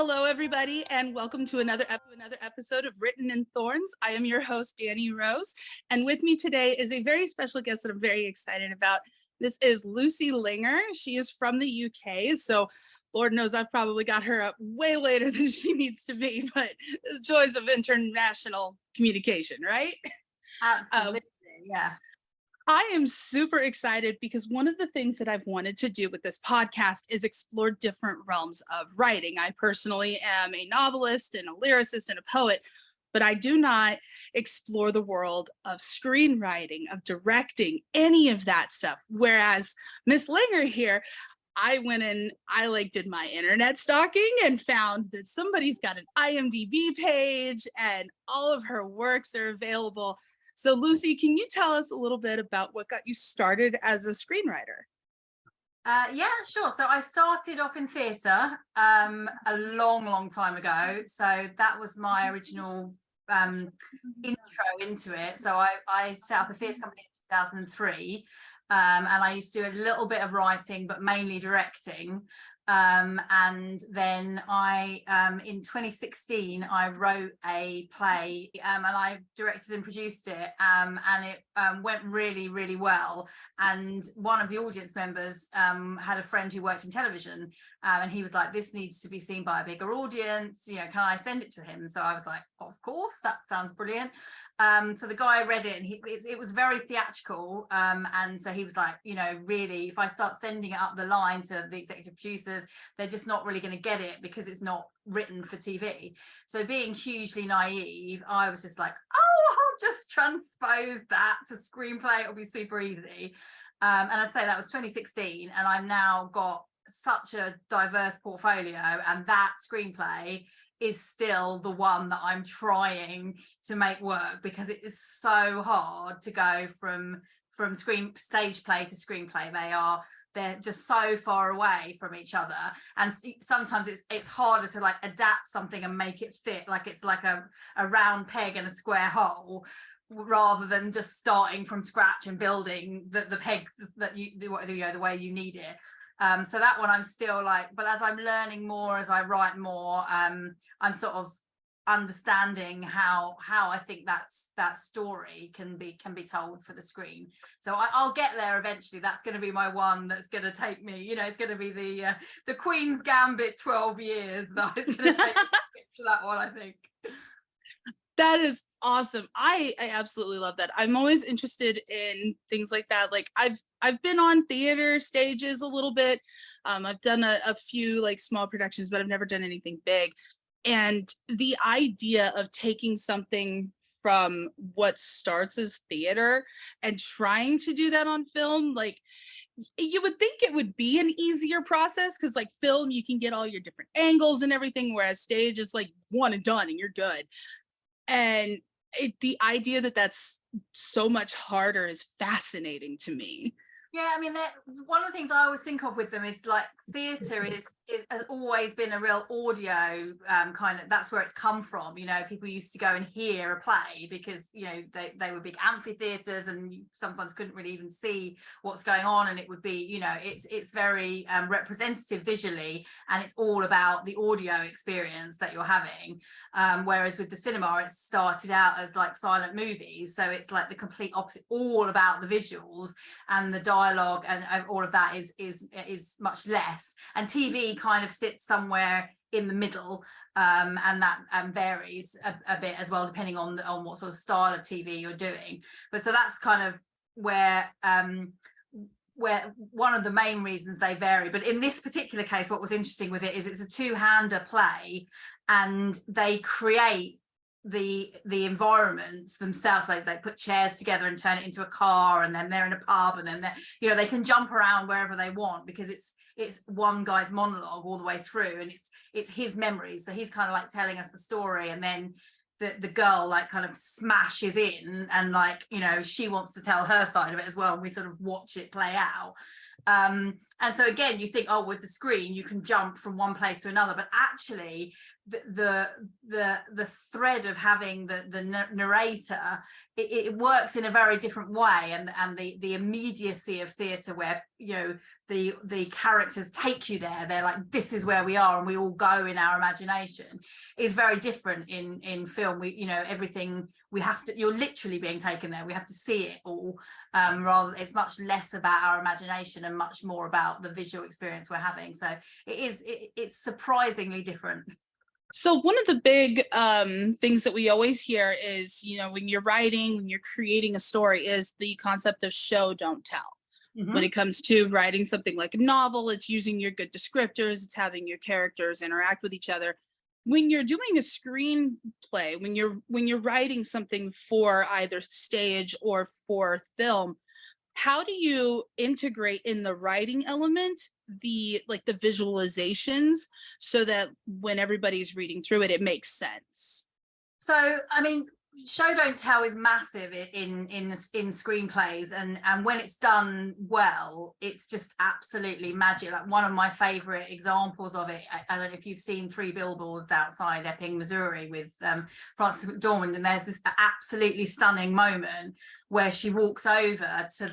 Hello, everybody, and welcome to another episode of Written in Thorns. I am your host, Danny Rose, and with me today is a very special guest that I'm very excited about. This is Lucy Linger. She is from the UK, so Lord knows I've probably got her up way later than she needs to be, but the joys of international communication, right? Absolutely, yeah. I am super excited because one of the things that I've wanted to do with this podcast is explore different realms of writing. I personally am a novelist and a lyricist and a poet, but I do not explore the world of screenwriting, of directing, any of that stuff. Whereas Miss Linger here, I went in, I did my internet stalking and found that somebody's got an IMDb page and all of her works are available. So Lucy, can you tell us a little bit about what got you started as a screenwriter? Yeah, sure. So I started off in theatre a long time ago. So that was my original intro into it. So I set up a theatre company in 2003 and I used to do a little bit of writing, but mainly directing. And then in 2016 I wrote a play and I directed and produced it and it went really well, and one of the audience members had a friend who worked in television and he was like, this needs to be seen by a bigger audience, you know, can I send it to him? So I was like, of course, that sounds brilliant. So the guy read it and it was very theatrical, and so he was like, you know, really, if I start sending it up the line to the executive producers, they're just not really going to get it because it's not written for TV. So being hugely naive, I was just like, oh, I'll just transpose that to screenplay, it'll be super easy. And I say that was 2016, and I've now got such a diverse portfolio, and that screenplay is still the one that I'm trying to make work, because it is so hard to go from stage play to screenplay. They're just so far away from each other, and sometimes it's harder to like adapt something and make it fit, like it's like a round peg in a square hole, rather than just starting from scratch and building the pegs that the way you need it. So that one I'm still like, but as I'm learning more, as I write more, I'm sort of understanding how I think that story can be told for the screen. So I'll get there eventually. That's going to be my one that's going to take me, you know, it's going to be the Queen's Gambit 12 years that is going to take me to that one, I think. That is awesome. I absolutely love that. I'm always interested in things like that. Like I've been on theater stages a little bit. I've done a few like small productions, but I've never done anything big. And the idea of taking something from what starts as theater and trying to do that on film, like you would think it would be an easier process, because like film, you can get all your different angles and everything, whereas stage is like one and done and you're good. And the idea that that's so much harder is fascinating to me. Yeah, I mean, one of the things I always think of with them is like theatre has always been a real audio kind of, that's where it's come from. You know, people used to go and hear a play because, you know, they were big amphitheatres and you sometimes couldn't really even see what's going on, and it would be, you know, it's very representative visually, and it's all about the audio experience that you're having. Whereas with the cinema, it started out as like silent movies, so it's like the complete opposite, all about the visuals, and the dialogue and all of that is much less, and TV kind of sits somewhere in the middle, and that varies a bit as well depending on what sort of style of TV you're doing. But so that's kind of where one of the main reasons they vary. But in this particular case, what was interesting with it is it's a two-hander play, and they create the environments themselves. Like they put chairs together and turn it into a car, and then they're in a pub, and then they're, you know, they can jump around wherever they want because it's one guy's monologue all the way through, and it's his memories. So he's kind of like telling us the story, and then the girl like kind of smashes in, and like, you know, she wants to tell her side of it as well, and we sort of watch it play out. And so again, you think, oh, with the screen you can jump from one place to another, but actually the thread of having the narrator, it works in a very different way, and the immediacy of theatre, where you know the characters take you there, they're like, this is where we are, and we all go in our imagination, is very different in film. We, you know, everything we have to, you're literally being taken there, we have to see it all, rather it's much less about our imagination and much more about the visual experience we're having. So it's surprisingly different. So one of the big things that we always hear is, you know, when you're writing, when you're creating a story, is the concept of show, don't tell. When it comes to writing something like a novel, it's using your good descriptors, it's having your characters interact with each other. When you're doing a screenplay, when you're writing something for either stage or for film, how do you integrate in the writing element the visualizations, so that when everybody's reading through it, it makes sense? So I mean, show don't tell is massive in screenplays, and when it's done well, it's just absolutely magic. Like, one of my favorite examples of it, I don't know if you've seen Three Billboards Outside Ebbing, Missouri, with Frances McDormand, and there's this absolutely stunning moment where she walks over to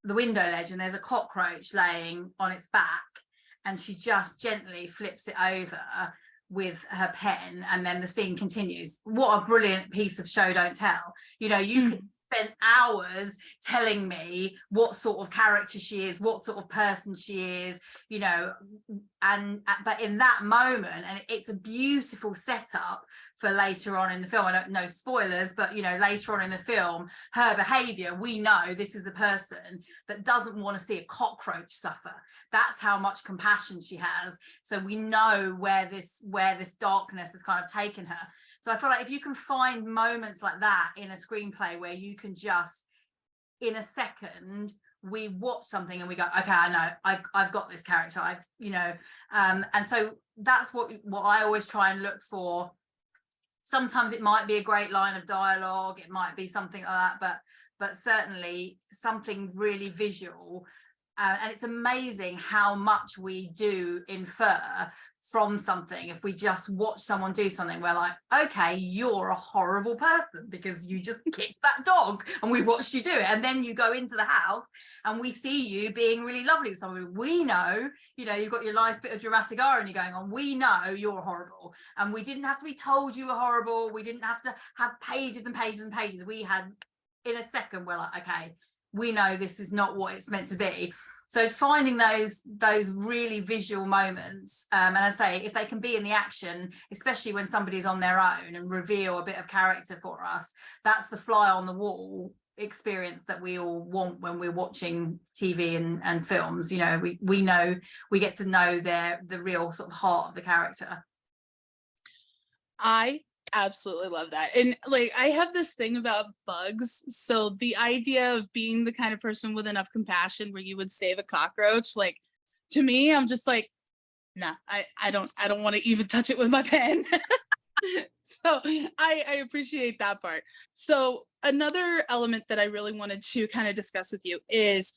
the window ledge, and there's a cockroach laying on its back, and she just gently flips it over with her pen, and then the scene continues. What a brilliant piece of show don't tell. You know, you could spend hours telling me what sort of character she is, what sort of person she is, you know, but in that moment, and it's a beautiful setup for later on in the film. I don't know, spoilers, but you know, later on in the film, her behavior, we know this is the person that doesn't want to see a cockroach suffer. That's how much compassion she has. So we know where this darkness has kind of taken her. So I feel like if you can find moments like that in a screenplay, where you can just, in a second, we watch something and we go, okay, I know, I've got this character, I've, you know, and so that's what I always try and look for. Sometimes it might be a great line of dialogue, it might be something like that, but certainly something really visual. And it's amazing how much we do infer from something. If we just watch someone do something, we're like, okay, you're a horrible person because you just kicked that dog and we watched you do it. And then you go into the house and we see you being really lovely with someone. We know, you know, you've got your nice bit of dramatic irony going on. We know you're horrible, and we didn't have to be told you were horrible. We didn't have to have pages and pages and pages. We had, in a second, we're like, okay, we know this is not what it's meant to be. So finding those really visual moments, and I say, if they can be in the action, especially when somebody's on their own, and reveal a bit of character for us, that's the fly on the wall experience that we all want when we're watching TV and films. You know, we know, we get to know the real sort of heart of the character. I absolutely love that. And like, I have this thing about bugs. So the idea of being the kind of person with enough compassion where you would save a cockroach, like, to me, I'm just like, nah, I don't want to even touch it with my pen. So I appreciate that part. So another element that I really wanted to kind of discuss with you is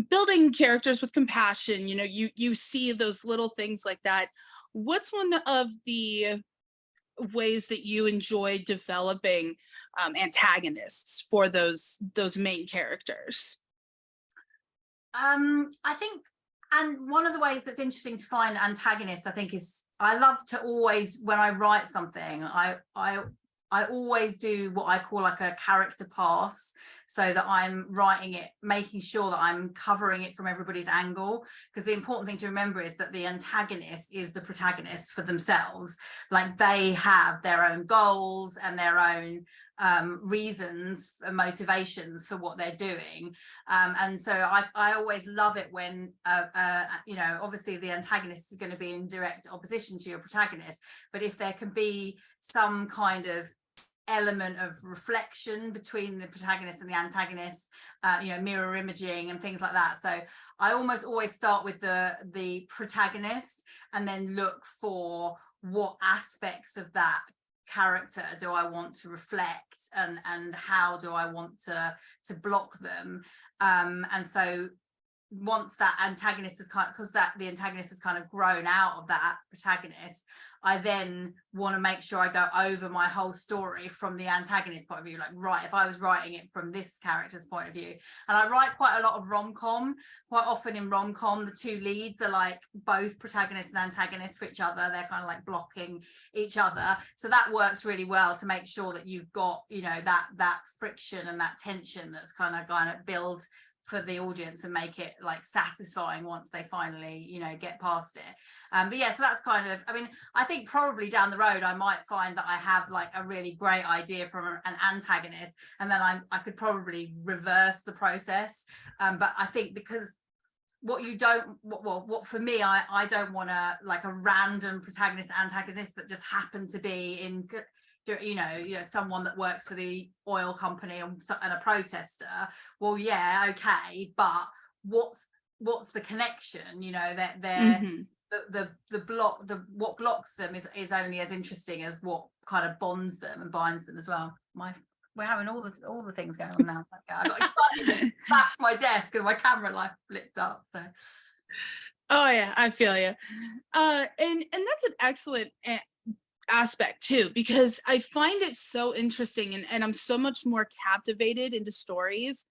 building characters with compassion. You know, you see those little things like that. What's one of the ways that you enjoy developing antagonists for those main characters? I think, and one of the ways that's interesting to find antagonists, I think, is I love to always, when I write something, I always do what I call like a character pass, so that I'm writing it, making sure that I'm covering it from everybody's angle. Because the important thing to remember is that the antagonist is the protagonist for themselves. Like, they have their own goals and their own reasons and motivations for what they're doing. And so I always love it when, you know, obviously the antagonist is going to be in direct opposition to your protagonist, but if there can be some kind of element of reflection between the protagonist and the antagonist, you know, mirror imaging and things like that. So I almost always start with the protagonist and then look for what aspects of that character do I want to reflect, and how do I want to block them. And so once that antagonist is kind of, because that the antagonist has kind of grown out of that protagonist, I then want to make sure I go over my whole story from the antagonist point of view. Like, right, if I was writing it from this character's point of view, and I write quite a lot of rom-com. Quite often in rom-com, the two leads are like both protagonists and antagonists for each other. They're kind of like blocking each other. So that works really well to make sure that you've got, you know, that friction and that tension that's kind of build for the audience and make it like satisfying once they finally, you know, get past it. But yeah, so that's kind of, I mean, I think probably down the road I might find that I have like a really great idea from an antagonist, and then I could probably reverse the process. But I think because what you don't, what for me, I don't want to like a random protagonist antagonist that just happen to be in, you know, someone that works for the oil company and a protester. Well, yeah, okay, but what's the connection? You know, that they're what blocks them is only as interesting as what kind of bonds them and binds them as well. We're having all the things going on now. I got excited and smashed my desk and my camera like flipped up. So. Oh yeah, I feel you. And that's an excellent aspect too, because I find it so interesting, and I'm so much more captivated into stories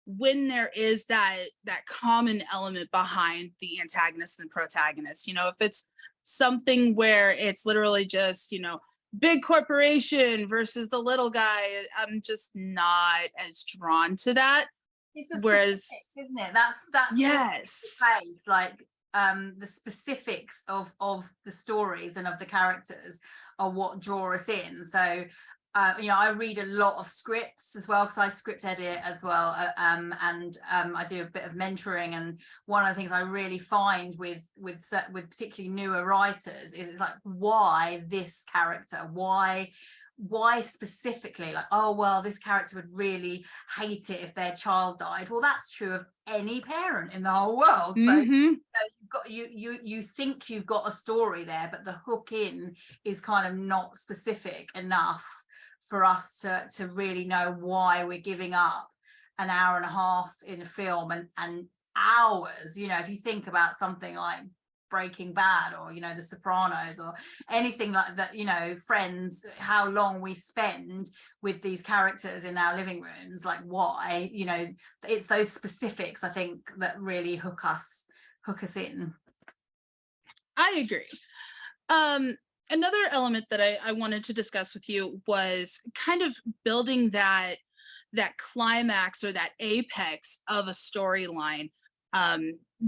when there is that common element behind the antagonist and protagonist. You know, if it's something where it's literally just, you know, big corporation versus the little guy, I'm just not as drawn to that. It's the whereas isn't it? That's yes, like the specifics of the stories and of the characters are what draw us in. So you know, I read a lot of scripts as well, because I script edit as well, and I do a bit of mentoring. And one of the things I really find with particularly newer writers is it's like, why this character? Why specifically? Like, oh well, this character would really hate it if their child died. Well, that's true of any parent in the whole world. So you think you've got a story there, but the hook in is kind of not specific enough for us to really know why we're giving up an hour and a half in a film and hours. You know, if you think about something like Breaking Bad, or, you know, The Sopranos, or anything like that, you know, Friends, how long we spend with these characters in our living rooms, like why, you know, it's those specifics, I think, that really hook us in. I agree. Another element that I wanted to discuss with you was kind of building that climax or that apex of a storyline.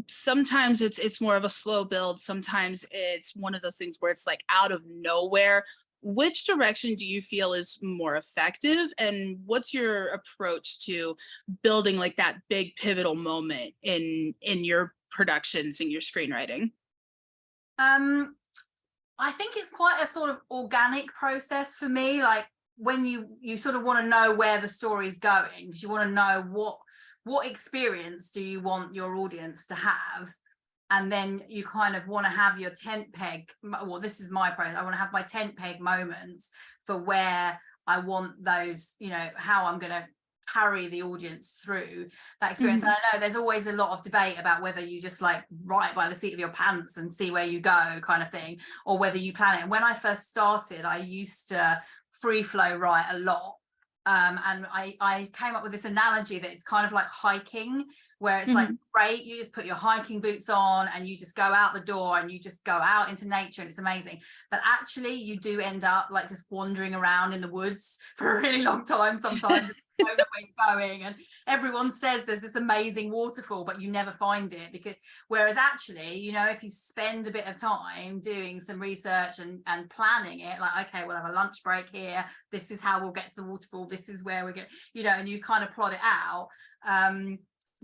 Sometimes it's more of a slow build. Sometimes it's one of those things where it's like out of nowhere. Which direction do you feel is more effective, and what's your approach to building like that big pivotal moment in your productions and your screenwriting? I think it's quite a sort of organic process for me. Like, when you sort of want to know where the story is going, because you want to know what experience do you want your audience to have, and then you kind of want to have your tent peg. Well, this is my process. I want to have my tent peg moments for where I want those, you know, how I'm going to carry the audience through that experience. And I know there's always a lot of debate about whether you just like write by the seat of your pants and see where you go kind of thing, or whether you plan it. And when I first started, I used to free flow write a lot. And I came up with this analogy that it's kind of like hiking, where it's like, great, you just put your hiking boots on and you just go out the door and you just go out into nature and it's amazing. But actually you do end up like just wandering around in the woods for a really long time sometimes. You don't know where you're going, and everyone says there's this amazing waterfall, but you never find it. Because whereas actually, you know, if you spend a bit of time doing some research and planning it, like, okay, we'll have a lunch break here, this is how we'll get to the waterfall, this is where we get, you know, and you kind of plot it out,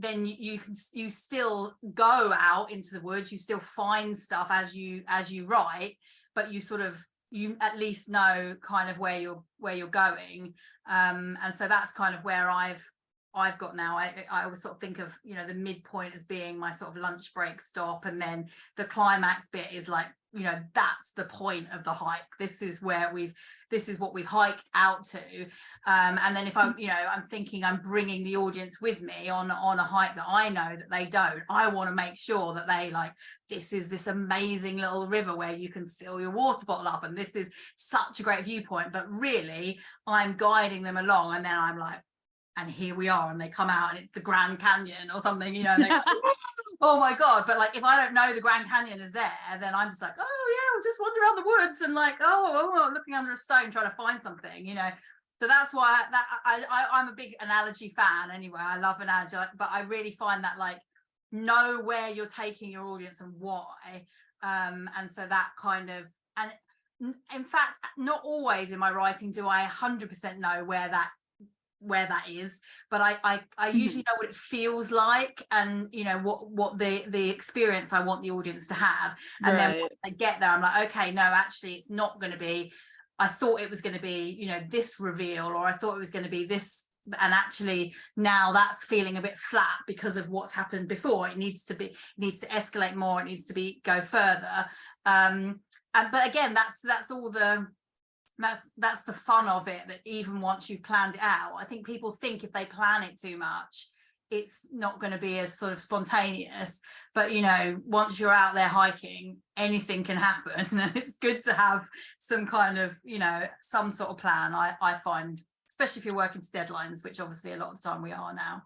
then you still go out into the woods, you still find stuff as you write, but you at least know kind of where you're going. And so that's kind of where I've I've got now. I always sort of think of, you know, the midpoint as being my sort of lunch break stop, and then the climax bit is like, you know, that's the point of the hike. This is what we've hiked out to. And then if I'm, you know, I'm thinking I'm bringing the audience with me on a hike that I know that they don't, I want to make sure that they like, this is this amazing little river where you can fill your water bottle up, and this is such a great viewpoint, but really I'm guiding them along, and then I'm like, and here we are, and they come out and it's the Grand Canyon or something, you know, and they're like, oh my God. But like, if I don't know the Grand Canyon is there, then I'm just like, oh yeah, we'll just wander around the woods and like, oh, looking under a stone trying to find something, you know. So that's why I'm a big analogy fan anyway. I love analogy, but I really find that like, know where you're taking your audience and why. And so that kind of, and in fact, not always in my writing do I 100% know where that is, but I usually know what it feels like, and you know what the experience I want the audience to have. And then when I get there, I'm like, okay, no, actually it's not going to be, I thought it was going to be, you know, this reveal, or I thought it was going to be this, and actually now that's feeling a bit flat because of what's happened before. It needs to escalate more, it needs to go further. But again, that's all that's the fun of it, that even once you've planned it out, I think people think if they plan it too much, it's not going to be as sort of spontaneous. But you know, once you're out there hiking, anything can happen, and it's good to have some kind of, you know, some sort of plan. I find, especially if you're working to deadlines, which obviously a lot of the time we are now.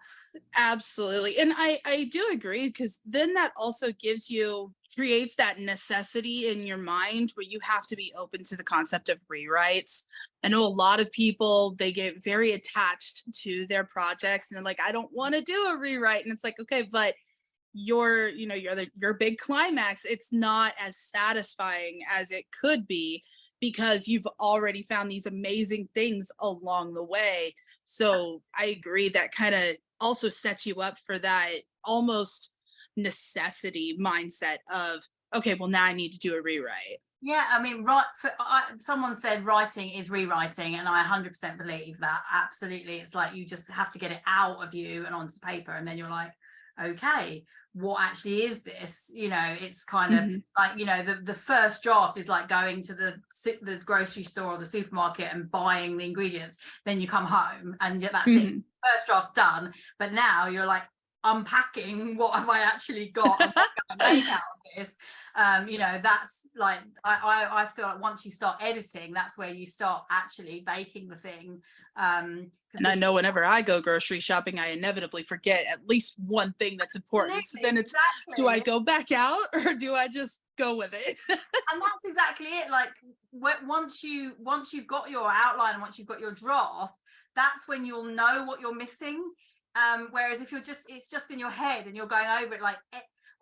Absolutely. And I do agree, because then that also creates that necessity in your mind where you have to be open to the concept of rewrites. I know a lot of people, they get very attached to their projects and they're like, I don't want to do a rewrite. And it's like, okay, but your big climax, it's not as satisfying as it could be, because you've already found these amazing things along the way. So I agree, that kind of also sets you up for that almost necessity mindset of, okay, well now I need to do a rewrite. Yeah, I mean, someone said writing is rewriting, and I 100% believe that. Absolutely. It's like you just have to get it out of you and onto paper, and then you're like, okay, what actually is this? You know, it's kind of like, you know, the first draft is like going to the grocery store or the supermarket and buying the ingredients. Then you come home and that's it. First draft's done. But now you're like unpacking, what have I actually got and what can I make out of this? You know, that's like, I feel like once you start editing, that's where you start actually baking the thing. And I know whenever I go grocery shopping, I inevitably forget at least one thing that's important. So then it's, do I go back out or do I just go with it? And that's exactly it. Like once you've got your outline, and once you've got your draft, that's when you'll know what you're missing. Whereas if it's just in your head and you're going over it, like,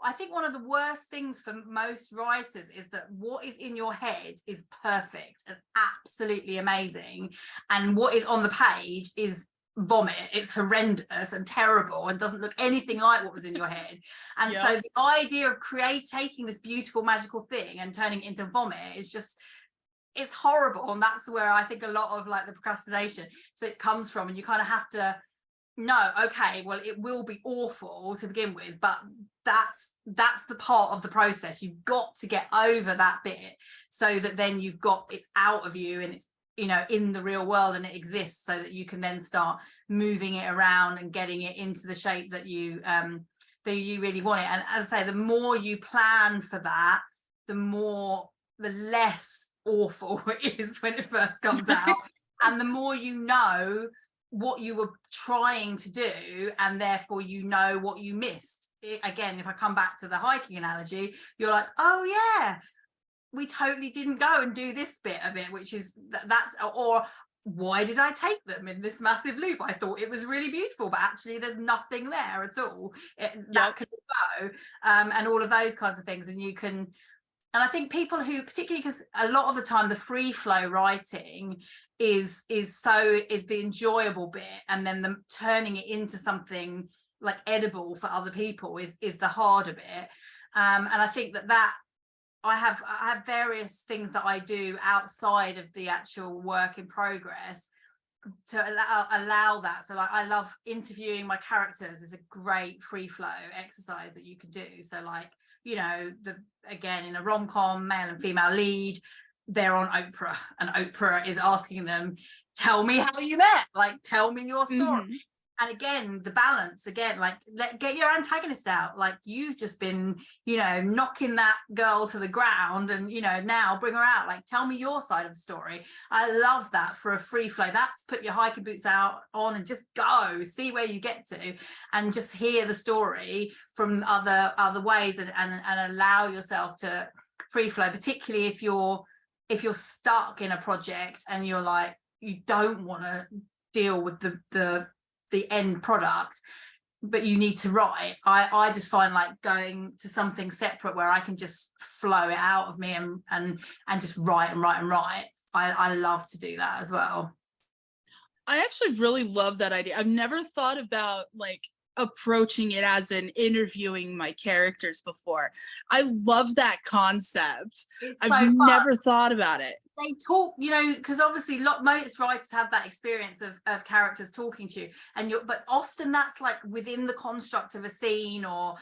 I think one of the worst things for most writers is that what is in your head is perfect and absolutely amazing, and what is on the page is vomit. It's horrendous and terrible and doesn't look anything like what was in your head. And so the idea of taking this beautiful magical thing and turning it into vomit is just, it's horrible. And that's where I think a lot of like the procrastination, so it comes from, and you kind of have to know, okay, well, it will be awful to begin with, but that's the part of the process. You've got to get over that bit, so that then it's out of you and it's, you know, in the real world, and it exists, so that you can then start moving it around and getting it into the shape that you really want it. And as I say, the more you plan for that, the less awful it is when it first comes out. And the more you know what you were trying to do, and therefore you know what you missed. Again, if I come back to the hiking analogy, you're like, oh yeah, we totally didn't go and do this bit of it, which is that, or why did I take them in this massive loop? I thought it was really beautiful, but actually there's nothing there at all. That could go, and all of those kinds of things. And you can, and I think people who, particularly because a lot of the time the free flow writing is the enjoyable bit, and then the turning it into something like edible for other people is the harder bit. And I think that I have various things that I do outside of the actual work in progress allow that. So like I love interviewing my characters is a great free flow exercise that you can do. So like, you know, again in a rom-com, male and female lead, they're on Oprah and Oprah is asking them, tell me how you met, like tell me your story. Mm-hmm. And again, the balance, again, like get your antagonist out. Like you've just been, you know, knocking that girl to the ground, and, you know, now bring her out. Like, tell me your side of the story. I love that for a free flow. That's put your hiking boots out on and just go, see where you get to, and just hear the story from other ways, and allow yourself to free flow, particularly if you're stuck in a project and you're like, you don't want to deal with the end product, but you need to write. I just find like going to something separate where I can just flow it out of me and just write. I love to do that as well. I actually really love that idea. I've never thought about like approaching it as in interviewing my characters before. I love that concept. I've never thought about it. They talk, you know, because obviously most writers have that experience of characters talking to you, but often that's like within the construct of a scene or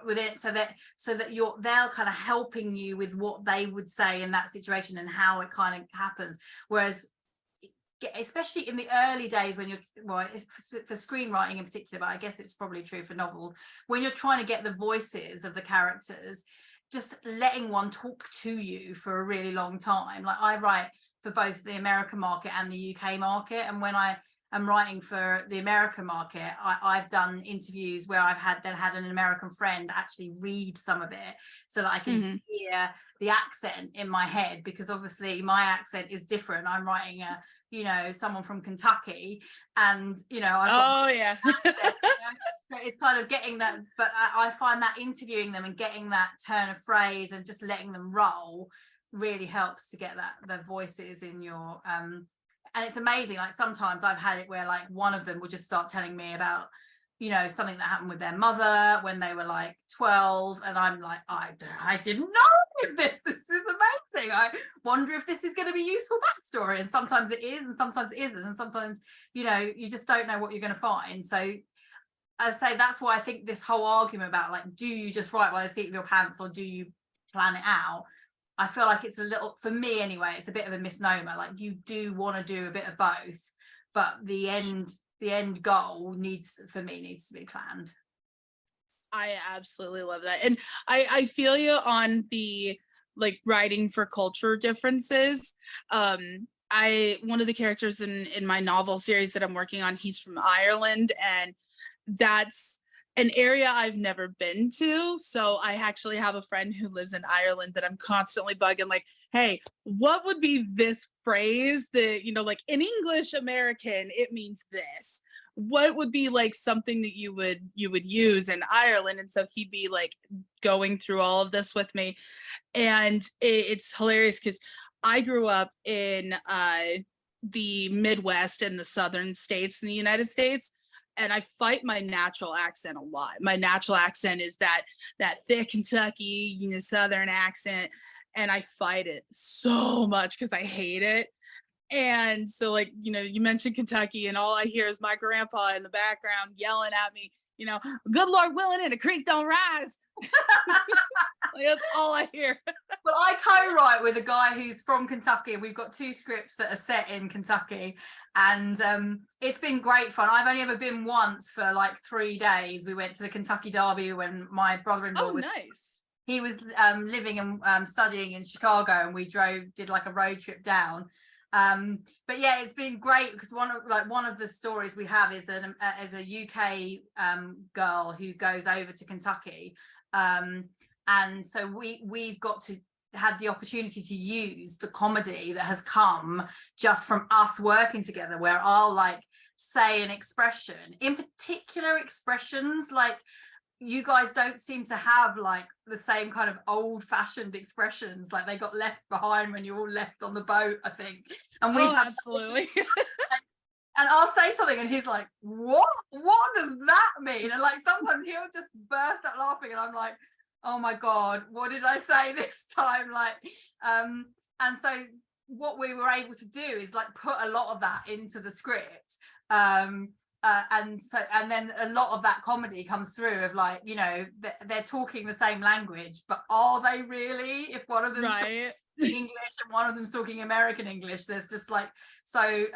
within, so that they're kind of helping you with what they would say in that situation and how it kind of happens. Whereas especially in the early days when for screenwriting in particular, but I guess it's probably true for novels, when you're trying to get the voices of the characters, just letting one talk to you for a really long time. Like I write for both the American market and the UK market, and when I am writing for the American market, I've done interviews where I've had an American friend actually read some of it so that I can hear the accent in my head, because obviously my accent is different. I'm writing someone from Kentucky, and I've got so it's kind of getting that, but I find that interviewing them and getting that turn of phrase and just letting them roll really helps to get the voices in your and it's amazing. Like sometimes I've had it where like one of them will just start telling me about something that happened with their mother when they were like 12, and I'm like, I didn't know this is amazing. I wonder if this is going to be useful backstory, and sometimes it is and sometimes it isn't, and sometimes you just don't know what you're going to find. So I say that's why I think this whole argument about like, do you just write by the seat of your pants or do you plan it out, I feel like it's a little, for me anyway, it's a bit of a misnomer. Like you do want to do a bit of both, but the end goal needs to be planned. I absolutely love that. And I feel you on the like writing for culture differences. One of the characters in my novel series that I'm working on, he's from Ireland, and that's an area I've never been to. So I actually have a friend who lives in Ireland that I'm constantly bugging, like, hey, what would be this phrase that, like in English American, it means this. What would be like something that you would use in Ireland? And so he'd be like going through all of this with me. And it's hilarious because I grew up in the Midwest and the southern states in the United States. And I fight my natural accent a lot. My natural accent is that thick Kentucky, southern accent. And I fight it so much because I hate it. And so like, you mentioned Kentucky, and all I hear is my grandpa in the background yelling at me, good Lord willing and the creek don't rise. Like, that's all I hear. Well, I co-write with a guy who's from Kentucky. We've got 2 scripts that are set in Kentucky, and it's been great fun. I've only ever been once for like 3 days. We went to the Kentucky Derby when my brother-in-law nice. He was living and studying in Chicago, and we did like a road trip down. But yeah, it's been great because one of the stories we have is a UK girl who goes over to Kentucky, and so we've got to had the opportunity to use the comedy that has come just from us working together, where I'll like say an expression, in particular expressions like you guys don't seem to have like the same kind of old-fashioned expressions, like they got left behind when you all left on the boat, I think. And absolutely. And I'll say something and he's like, what does that mean? And like sometimes he'll just burst out laughing and I'm like, oh my God, what did I say this time? Like and so what we were able to do is like put a lot of that into the script. And then a lot of that comedy comes through of like, you know, they're talking the same language, but are they really? If one of them's Right. talking English and one of them's talking American English, there's just like so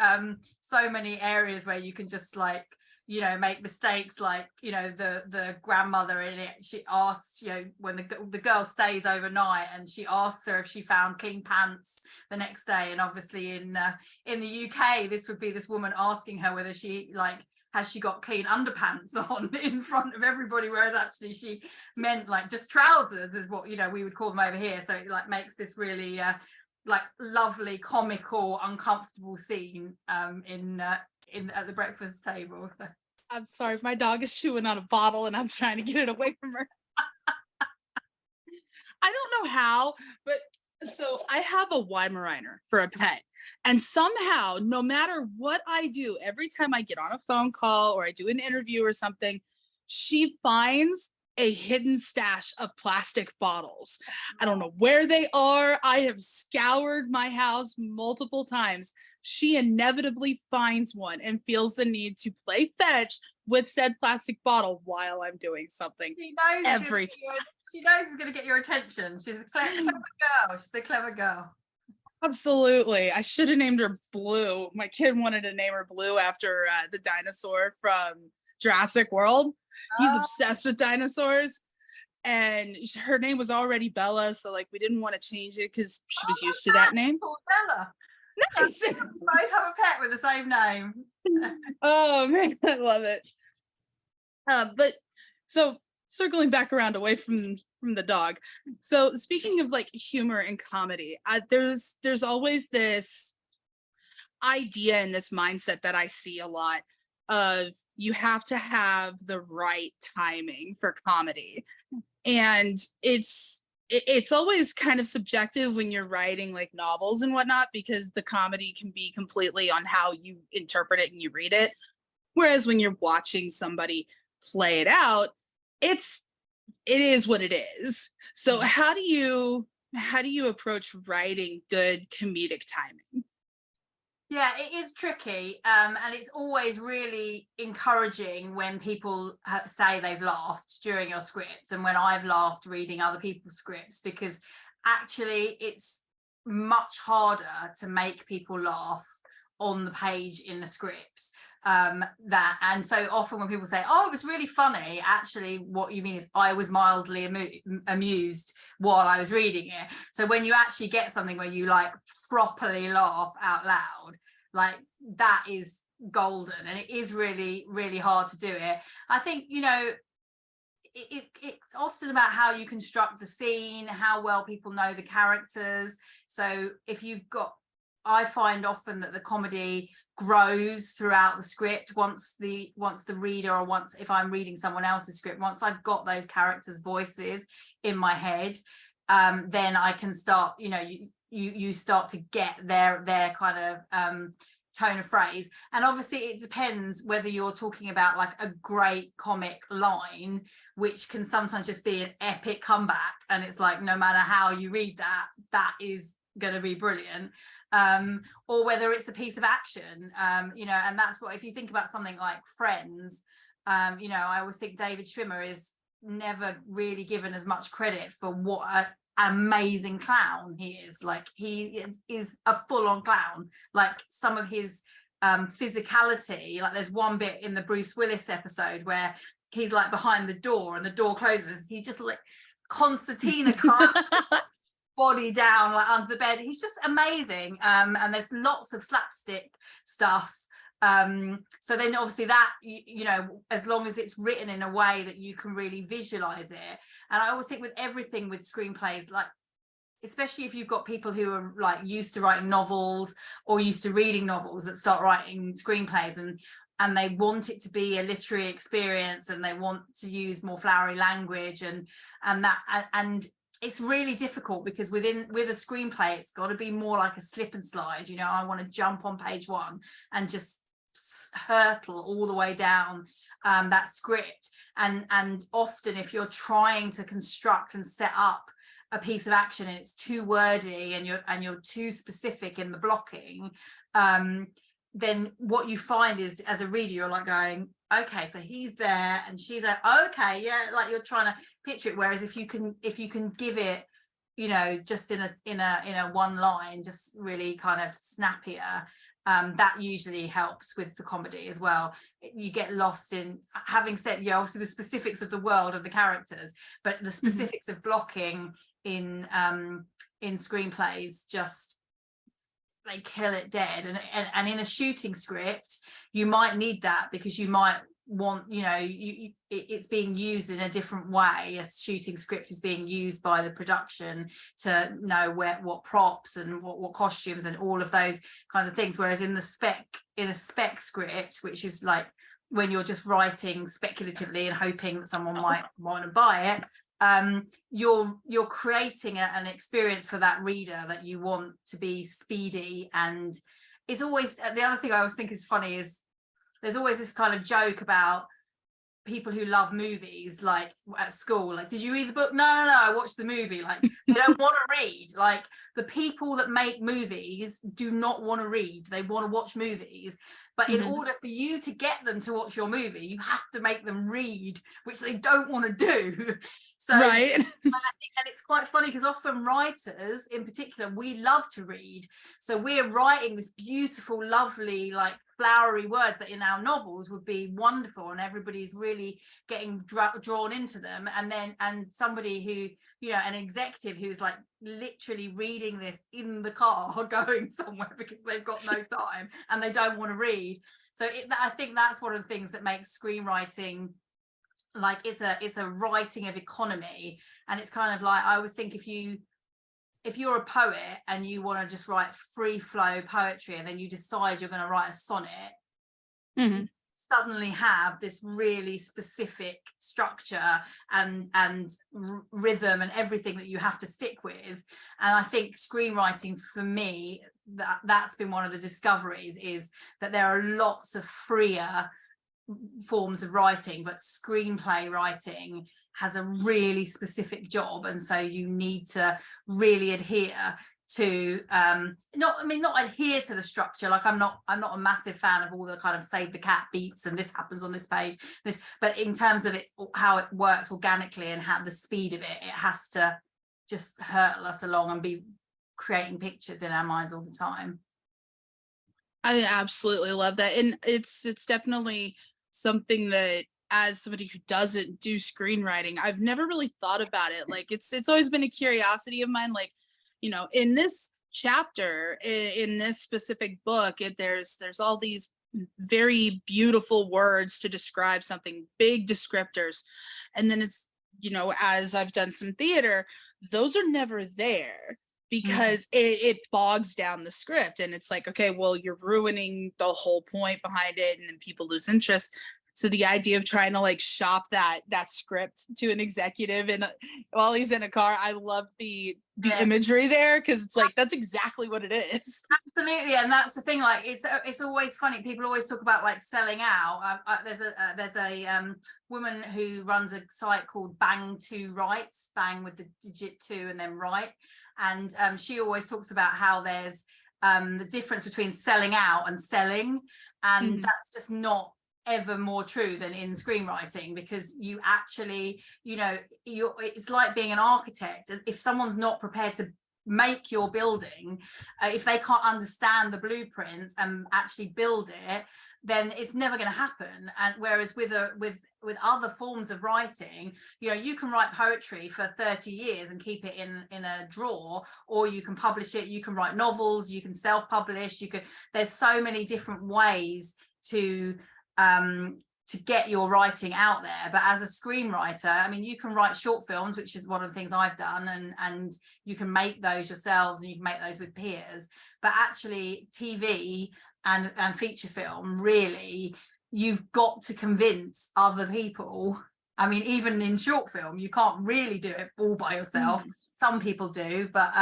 many areas where you can just like, you know, make mistakes. Like, you know, the grandmother in it, she asks, you know, when the girl stays overnight, and she asks her if she found clean pants the next day, and obviously in the UK this would be this woman asking her whether she like has she got clean underpants on in front of everybody, whereas actually she meant like just trousers is what, you know, we would call them over here. So it like makes this really like lovely comical uncomfortable scene at the breakfast table. I'm sorry, my dog is chewing on a bottle and I'm trying to get it away from her. I don't know how, but so I have a Weimaraner for a pet. And somehow, no matter what I do, every time I get on a phone call or I do an interview or something, she finds a hidden stash of plastic bottles. I don't know where they are. I have scoured my house multiple times. She inevitably finds one and feels the need to play fetch with said plastic bottle while I'm doing something. She knows every time. She knows it's going to get your attention. She's a clever girl. She's a clever girl. Absolutely. I should have named her Blue. My kid wanted to name her Blue after the dinosaur from Jurassic World. He's obsessed with dinosaurs. And her name was already Bella. So like we didn't want to change it because she was used to that name. Bella. Nice. Both have a pet with the same name. Oh man, I love it. But so circling back around away from the dog. So speaking of like humor and comedy, there's always this idea and this mindset that I see a lot of you have to have the right timing for comedy. And it's always kind of subjective when you're writing like novels and whatnot, because the comedy can be completely on how you interpret it and you read it. Whereas when you're watching somebody play it out, it is what it is. So how do you approach writing good comedic timing? Yeah, it is tricky, and it's always really encouraging when people say they've laughed during your scripts, and when I've laughed reading other people's scripts, because actually it's much harder to make people laugh on the page in the scripts. And so often when people say, oh, it was really funny, actually what you mean is I was mildly amused while I was reading it. So when you actually get something where you like properly laugh out loud, like that is golden, and it is really, really hard to do it. I think, you know, it's often about how you construct the scene, how well people know the characters. So if you've got, I find often that the comedy grows throughout the script once the reader, or once if I'm reading someone else's script, once I've got those characters' voices in my head, then I can start, you know, you start to get their kind of tone of phrase. And obviously it depends whether you're talking about like a great comic line, which can sometimes just be an epic comeback, and it's like no matter how you read that is going to be brilliant, or whether it's a piece of action, you know. And that's what, if you think about something like Friends, you know, I always think David Schwimmer is never really given as much credit for what an amazing clown he is. Like he is a full-on clown. Like some of his physicality, like there's one bit in the Bruce Willis episode where he's like behind the door and the door closes, he just like concertina collapses body down like under the bed. He's just amazing. And there's lots of slapstick stuff. So then obviously that, you know, as long as it's written in a way that you can really visualize it. And I always think with everything with screenplays, like especially if you've got people who are like used to writing novels or used to reading novels that start writing screenplays, and they want it to be a literary experience, and they want to use more flowery language and it's really difficult, because with a screenplay it's got to be more like a slip and slide. You know, I want to jump on page one and just hurtle all the way down that script, and often if you're trying to construct and set up a piece of action and it's too wordy and you're too specific in the blocking, then what you find is, as a reader, you're like going, okay, so he's there and she's like, okay, yeah, like you're trying to picture it. Whereas if you can give it, you know, just in a one line, just really kind of snappier, that usually helps with the comedy as well. You get lost in, having said, yeah, obviously the specifics of the world of the characters, but the specifics of blocking in screenplays, just they kill it dead. And in a shooting script, you might need that because you might want, you know, it's being used in a different way. A shooting script is being used by the production to know what props and what costumes and all of those kinds of things, whereas in a spec script, which is like when you're just writing speculatively and hoping that someone might want to buy it, you're creating an experience for that reader that you want to be speedy. And it's always, the other thing I always think is funny is there's always this kind of joke about people who love movies, like at school, like, did you read the book? No, I watched the movie. Like, they don't want to read. Like, the people that make movies do not want to read. They want to watch movies. But in order for you to get them to watch your movie, you have to make them read, which they don't want to do. So, right. and it's quite funny because often writers in particular, we love to read. So we're writing this beautiful, lovely, like flowery words that in our novels would be wonderful, and everybody's really getting drawn into them. And somebody who, you know, an executive who's like literally reading this in the car going somewhere because they've got no time and they don't want to read. So I think that's one of the things that makes screenwriting, like, it's a writing of economy. And it's kind of like, I always think if you're a poet and you want to just write free flow poetry and then you decide you're going to write a sonnet, you suddenly have this really specific structure and rhythm and everything that you have to stick with. And I think screenwriting, for me, that's been one of the discoveries, is that there are lots of freer forms of writing, but screenplay writing has a really specific job, and so you need to really adhere to not adhere to the structure. Like, I'm not a massive fan of all the kind of save the cat beats and this happens on this page, but in terms of it, how it works organically and how the speed of it has to just hurtle us along and be creating pictures in our minds all the time. I absolutely love that. And it's definitely something that, as somebody who doesn't do screenwriting, I've never really thought about it. Like, it's always been a curiosity of mine. Like, you know, in this chapter, in this specific book, there's all these very beautiful words to describe something, big descriptors. And then it's, you know, as I've done some theater, those are never there because it bogs down the script. And it's like, okay, well, you're ruining the whole point behind it, and then people lose interest. So the idea of trying to like shop that script to an executive and while he's in a car, I love the imagery there, because it's like, that's exactly what it is. Absolutely. And that's the thing, like, it's always funny, people always talk about like selling out. There's a woman who runs a site called Bang 2 Writes, bang with the digit 2 and then write, and she always talks about how there's the difference between selling out and selling, and that's just not ever more true than in screenwriting, because you actually, you know, it's like being an architect. If someone's not prepared to make your building, if they can't understand the blueprints and actually build it, then it's never going to happen. And whereas with other forms of writing, you know, you can write poetry for 30 years and keep it in a drawer, or you can publish it, you can write novels, you can self-publish, there's so many different ways to get your writing out there. But as a screenwriter, I mean, you can write short films, which is one of the things I've done, and you can make those yourselves and you can make those with peers. But actually TV and feature film, really, you've got to convince other people. I mean, even in short film, you can't really do it all by yourself. Some people do, but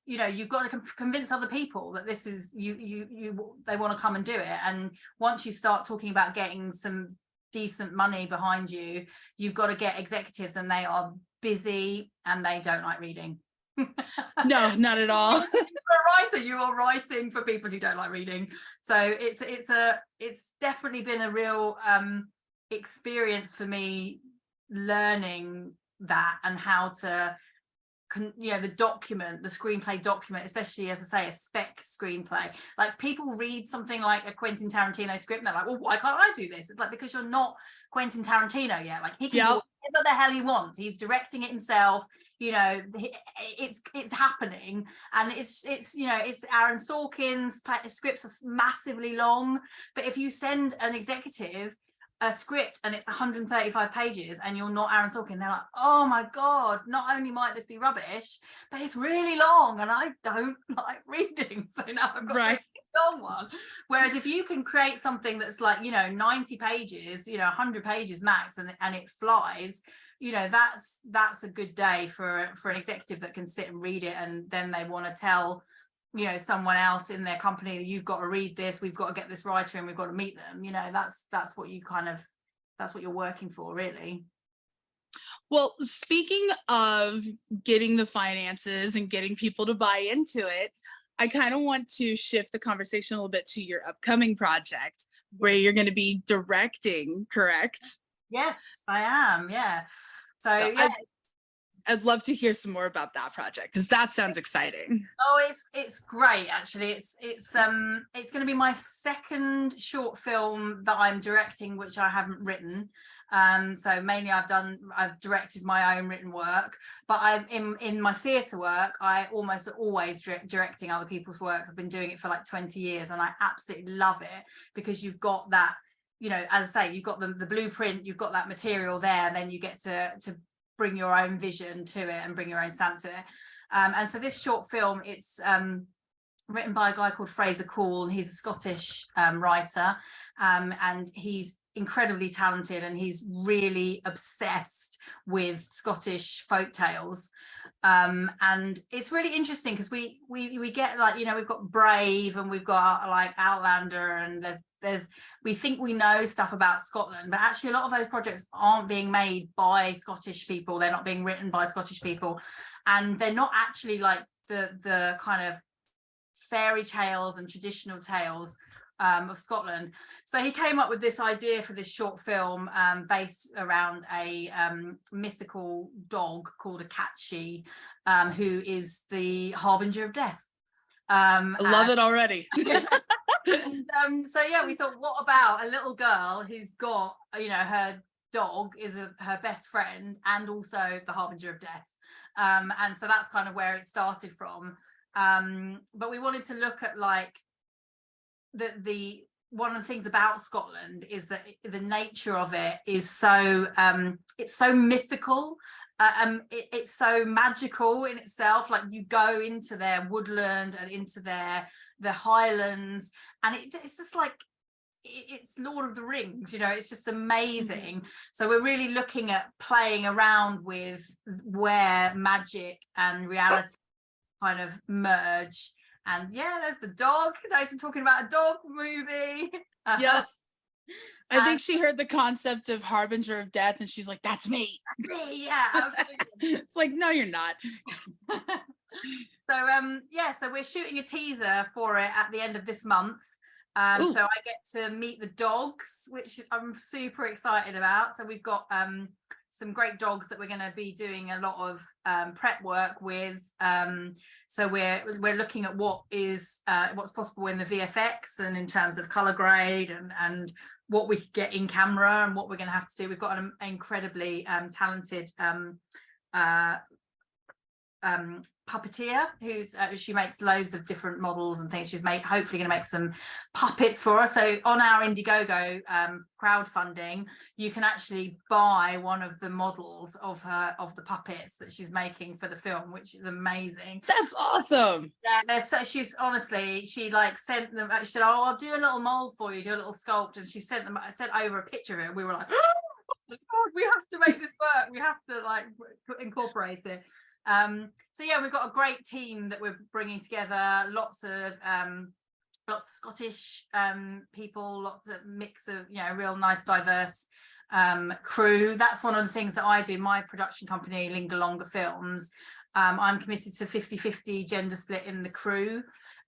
you know, you've got to convince other people that this is they want to come and do it. And once you start talking about getting some decent money behind you, you've got to get executives, and they are busy, and they don't like reading. No, not at all. If you're a writer, you are writing for people who don't like reading. So it's definitely been a real experience for me, learning that and how to the screenplay document, especially, as I say, a spec screenplay. Like, people read something like a Quentin Tarantino script and they're like, well, why can't I do this? It's like, because you're not Quentin Tarantino yet. Like, he can do whatever the hell he wants. He's directing it himself. It's happening, and it's Aaron Sorkin's scripts are massively long, but if you send an executive a script and it's 135 pages and you're not Aaron Sorkin, they're like, oh my god, not only might this be rubbish, but it's really long and I don't like reading, so now I've got to long one. Whereas if you can create something that's like 90 pages, 100 pages max, and it flies, that's a good day for an executive that can sit and read it, and then they want to tell someone else in their company, you've got to read this, we've got to get this writer and we've got to meet them. That's what you're working for, really. Well, speaking of getting the finances and getting people to buy into it, I kind of want to shift the conversation a little bit to your upcoming project, where you're going to be directing, correct? Yes, I am. Yeah. So yeah. I'd love to hear some more about that project, because that sounds exciting. Oh, it's great, actually. It's going to be my second short film that I'm directing, which I haven't written. So mainly I've directed my own written work, but I'm in my theatre work, I almost always directing other people's works. I've been doing it for like 20 years, and I absolutely love it, because you've got that, as I say, you've got the blueprint, you've got that material there, and then you get to bring your own vision to it and bring your own stamp to it. And so this short film, it's written by a guy called Fraser Coull. He's a Scottish writer, and he's incredibly talented, and he's really obsessed with Scottish folk tales. And it's really interesting, because we get, like, we've got Brave, and we've got like Outlander, and there's we think we know stuff about Scotland, but actually a lot of those projects aren't being made by Scottish people. They're not being written by Scottish people, and they're not actually like the kind of fairy tales and traditional tales of Scotland. So he came up with this idea for this short film, based around a mythical dog called a catchy, who is the harbinger of death. I love it already. So yeah, we thought, what about a little girl who's got, her dog is her best friend and also the harbinger of death. And so that's kind of where it started from. But we wanted to look at, like, the one of the things about Scotland is that the nature of it is so it's so mythical. It's so magical in itself. Like, you go into their woodland and into the highlands, and it's just like, it's Lord of the Rings, it's just amazing. So we're really looking at playing around with where magic and reality kind of merge. And yeah, there's the dog. Those are talking about a dog movie. Yeah. I think she heard the concept of harbinger of death, and she's like, that's me. Yeah, absolutely. It's like, no, you're not. So we're shooting a teaser for it at the end of this month. So I get to meet the dogs, which I'm super excited about. So we've got some great dogs that we're going to be doing a lot of prep work with. So we're looking at what's possible in the VFX and in terms of color grade and what we could get in camera and what we're going to have to do. We've got an incredibly talented puppeteer who's she makes loads of different models and things. She's hopefully going to make some puppets for us. So on our Indiegogo crowdfunding, you can actually buy one of the models of the puppets that she's making for the film, which is amazing. That's awesome. Yeah, so she like sent them. She said, "Oh, I'll do a little mold for you, do a little sculpt," and she sent over a picture of it. And we were like, "Oh God, we have to make this work. We have to like incorporate it." So yeah, we've got a great team that we're bringing together, lots of Scottish people, lots of mix of real nice diverse crew. That's one of the things that I do. My production company, Linger Films, I'm committed to 50-50 gender split in the crew.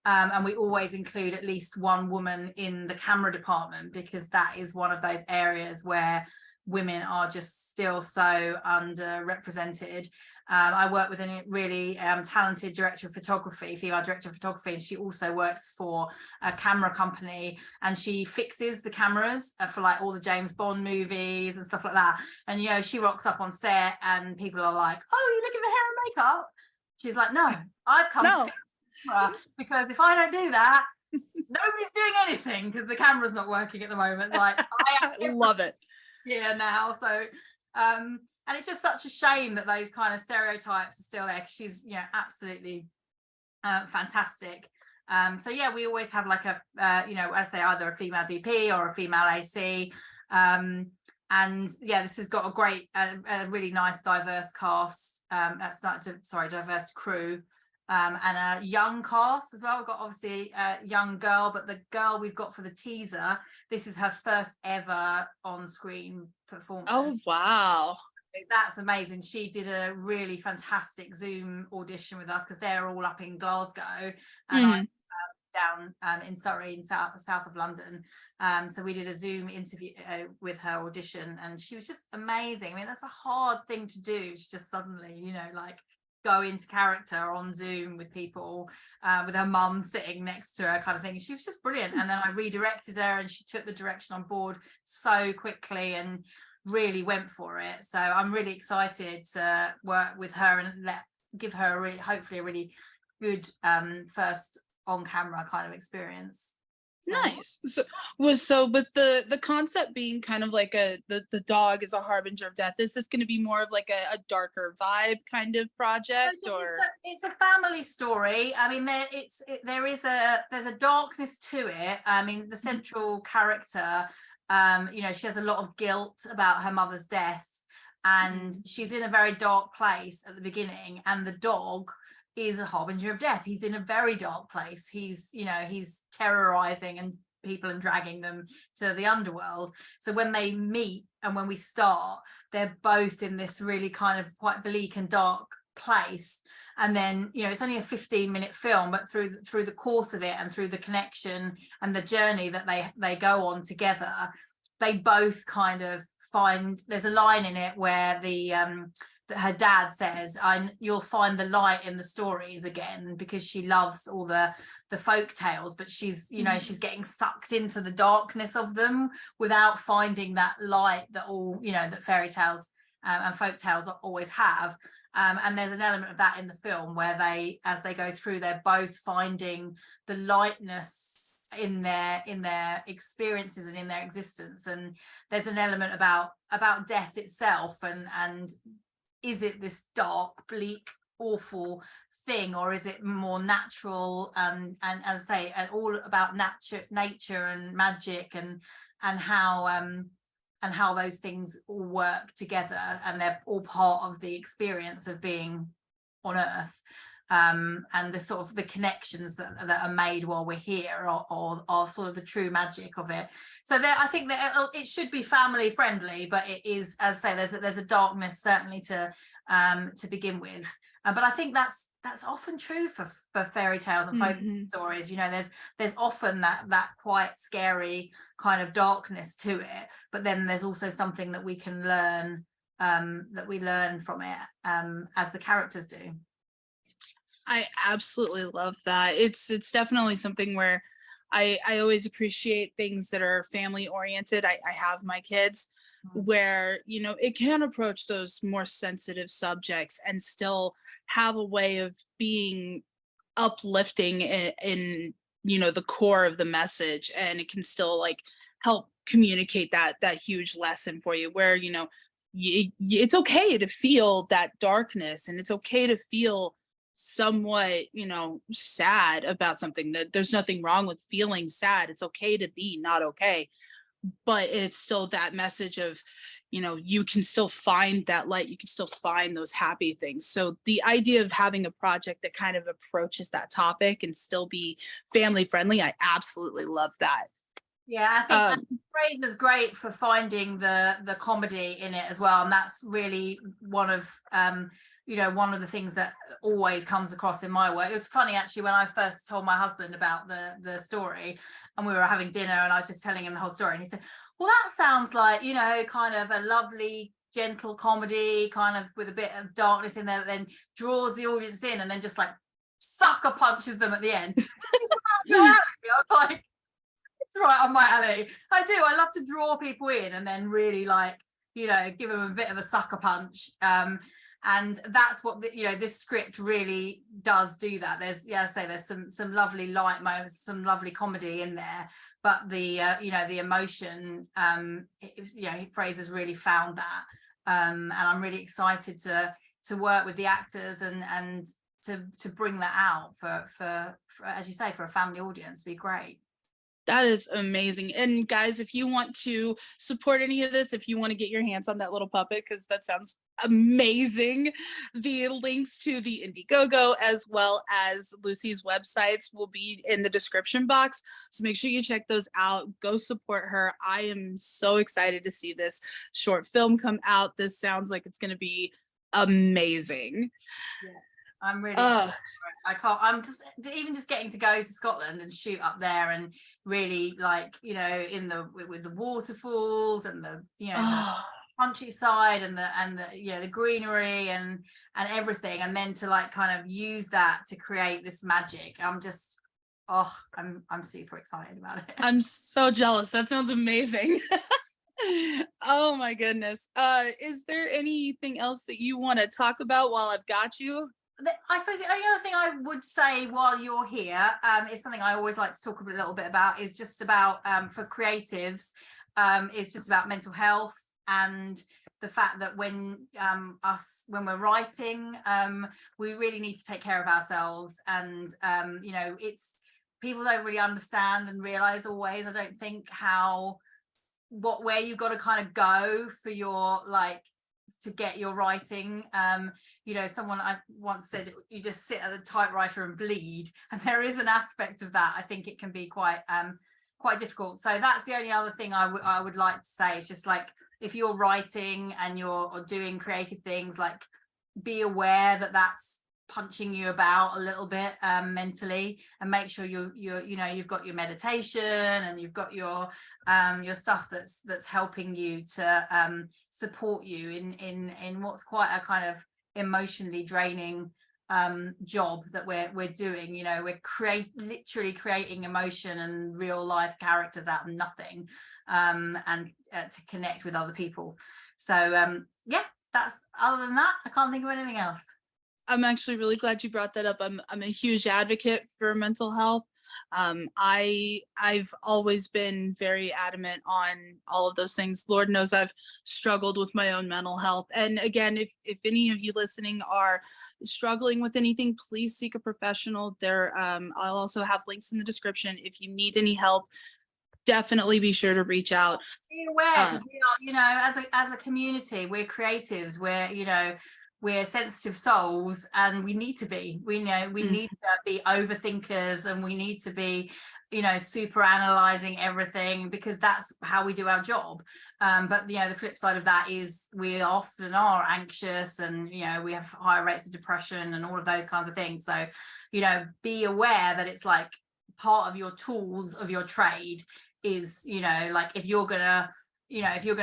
And we always include at least one woman in the camera department, because that is one of those areas where women are just still so underrepresented. I work with a really talented director of photography, female director of photography, and she also works for a camera company, and she fixes the cameras for like all the James Bond movies and stuff like that. And, you know, she rocks up on set and people are like, oh, you're looking for hair and makeup? She's like, no, I've come to fix the camera, because if I don't do that, nobody's doing anything, because the camera's not working at the moment. Like, I love it. Yeah, now. So and it's just such a shame that those kind of stereotypes are still there, because she's, you know, absolutely fantastic. So yeah, we always have like a you know, I say either a female DP or a female AC, and yeah, this has got a great a really nice diverse cast, that's not diverse crew, and a young cast as well. We've got obviously a young girl, but the girl we've got for the teaser, this is her first ever on-screen performance. Oh wow, that's amazing. She did a really fantastic Zoom audition with us, because they're all up in Glasgow and I'm down in Surrey, in south of London. So we did a Zoom interview with her audition, and she was just amazing. I mean, that's a hard thing to do, to just suddenly, you know, like go into character on Zoom with people, with her mum sitting next to her, kind of thing. She was just brilliant. And then I redirected her, and she took the direction on board so quickly and really went for it. So I'm really excited to work with her and give her hopefully a really good first on camera kind of experience. Nice. So with the concept being kind of like the dog is a harbinger of death, is this going to be more of like a darker vibe kind of project, or it's a family story? I mean, there's a darkness to it. I mean, the central character, you know, she has a lot of guilt about her mother's death, and she's in a very dark place at the beginning, and the dog is a harbinger of death. He's in a very dark place. He's, you know, he's terrorizing and people and dragging them to the underworld. So when they meet and when we start, they're both in this really kind of quite bleak and dark place. And then, you know, it's only a 15-minute film, but through the course of it and through the connection and the journey that they go on together, they both kind of find, there's a line in it where that her dad says, you'll find the light in the stories again, because she loves all the folk tales, but she's, you know, she's getting sucked into the darkness of them without finding that light that all, you know, that fairy tales and folk tales always have. And there's an element of that in the film where they, as they go through, they're both finding the lightness in their experiences and in their existence. And there's an element about death itself, and is it this dark, bleak, awful thing, or is it more natural, and as I say, all about nature and magic, and how those things all work together, and they're all part of the experience of being on Earth, and the sort of the connections that are made while we're here are sort of the true magic of it. So I think that it should be family friendly, but it is, as I say, there's a darkness certainly to begin with, but I think that's often true for fairy tales and folk stories. You know, there's often that quite scary kind of darkness to it, but then there's also something that we can learn, that we learn from it, as the characters do. I absolutely love that. It's definitely something where I always appreciate things that are family oriented. I have my kids where, you know, it can approach those more sensitive subjects and still have a way of being uplifting in you know, the core of the message, and it can still like help communicate that huge lesson for you, where, you know, it's okay to feel that darkness, and it's okay to feel somewhat, you know, sad about something. That there's nothing wrong with feeling sad. It's okay to be not okay, but it's still that message of, you know, you can still find that light, you can still find those happy things. So the idea of having a project that kind of approaches that topic and still be family friendly, I absolutely love that. Yeah, I think Fraser's great for finding the comedy in it as well, and that's really one of one of the things that always comes across in my work. It was funny actually when I first told my husband about the story, and we were having dinner, and I was just telling him the whole story, and he said, "Well, that sounds like kind of a lovely, gentle comedy, kind of with a bit of darkness in there, that then draws the audience in, and then just like sucker punches them at the end." Which is right up your alley. I was like, it's right on my alley. I love to draw people in and then really give them a bit of a sucker punch. And that's what this script really does do. That there's some lovely light moments, some lovely comedy in there, but the emotion, Fraser's really found that, and I'm really excited to work with the actors and to bring that out for as you say, for a family audience. Be great. That is amazing. And guys, if you want to support any of this, if you want to get your hands on that little puppet, because that sounds amazing, the links to the Indiegogo as well as Lucy's websites will be in the description box. So make sure you check those out. Go support her. I am so excited to see this short film come out. This sounds like it's going to be amazing. Yeah. I'm really excited. I'm just getting to go to Scotland and shoot up there, and really with the waterfalls and the the countryside and the greenery and everything, and then to kind of use that to create this magic. I'm super excited about it. I'm so jealous. That sounds amazing. Oh my goodness. Is there anything else that you want to talk about while I've got you? I suppose the only other thing I would say while you're here is something I always like to talk a little bit about, is just about for creatives, is just about mental health, and the fact that when we're writing, we really need to take care of ourselves, and it's people don't really understand and realize always, I don't think, where you've got to kind of go for your to get your writing. Someone I once said, you just sit at the typewriter and bleed, and there is an aspect of that. I think it can be quite difficult. So that's the only other thing I would like to say, is just if you're writing and you're doing creative things, be aware that that's punching you about a little bit mentally, and make sure you've got your meditation and you've got your stuff that's helping you to support you in what's quite a kind of emotionally draining job that we're doing. We're literally creating emotion and real life characters out of nothing, and to connect with other people. So that's, other than that, I can't think of anything else. I'm actually really glad you brought that up. I'm a huge advocate for mental health. I've always been very adamant on all of those things. Lord knows I've struggled with my own mental health. And again, if any of you listening are struggling with anything, please seek a professional. I'll also have links in the description. If you need any help, definitely be sure to reach out. Be aware, because we are, as a community, we're creatives, we're sensitive souls, and we need to be. We need to be overthinkers, and we need to be, super analyzing everything, because that's how we do our job. But the flip side of that is we often are anxious, and we have higher rates of depression and all of those kinds of things. So be aware that it's part of your tools of your trade is if you're gonna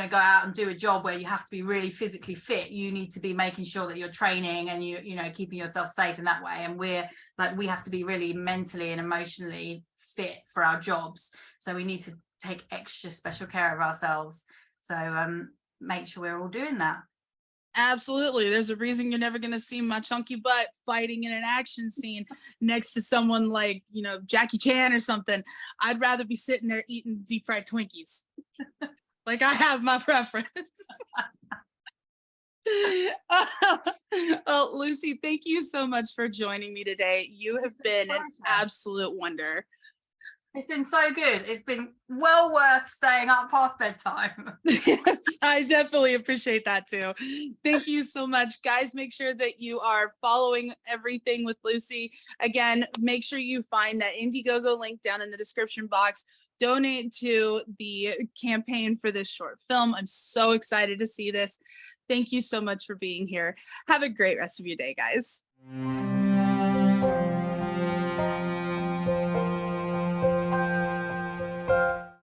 go out and do a job where you have to be really physically fit, you need to be making sure that you're training and keeping yourself safe in that way. And we have to be really mentally and emotionally fit for our jobs. So we need to take extra special care of ourselves. So make sure we're all doing that. Absolutely. There's a reason you're never going to see my chunky butt fighting in an action scene next to someone like, Jackie Chan or something. I'd rather be sitting there eating deep fried Twinkies. I have my preference. Well, Lucy, thank you so much for joining me today. You have been an absolute wonder. It's been so good. It's been well worth staying up past bedtime. Yes, I definitely appreciate that too. Thank you so much. Guys, make sure that you are following everything with Lucy. Again, make sure you find that Indiegogo link down in the description box. donate to the campaign for this short film. I'm so excited to see this. Thank you so much for being here. Have a great rest of your day, guys.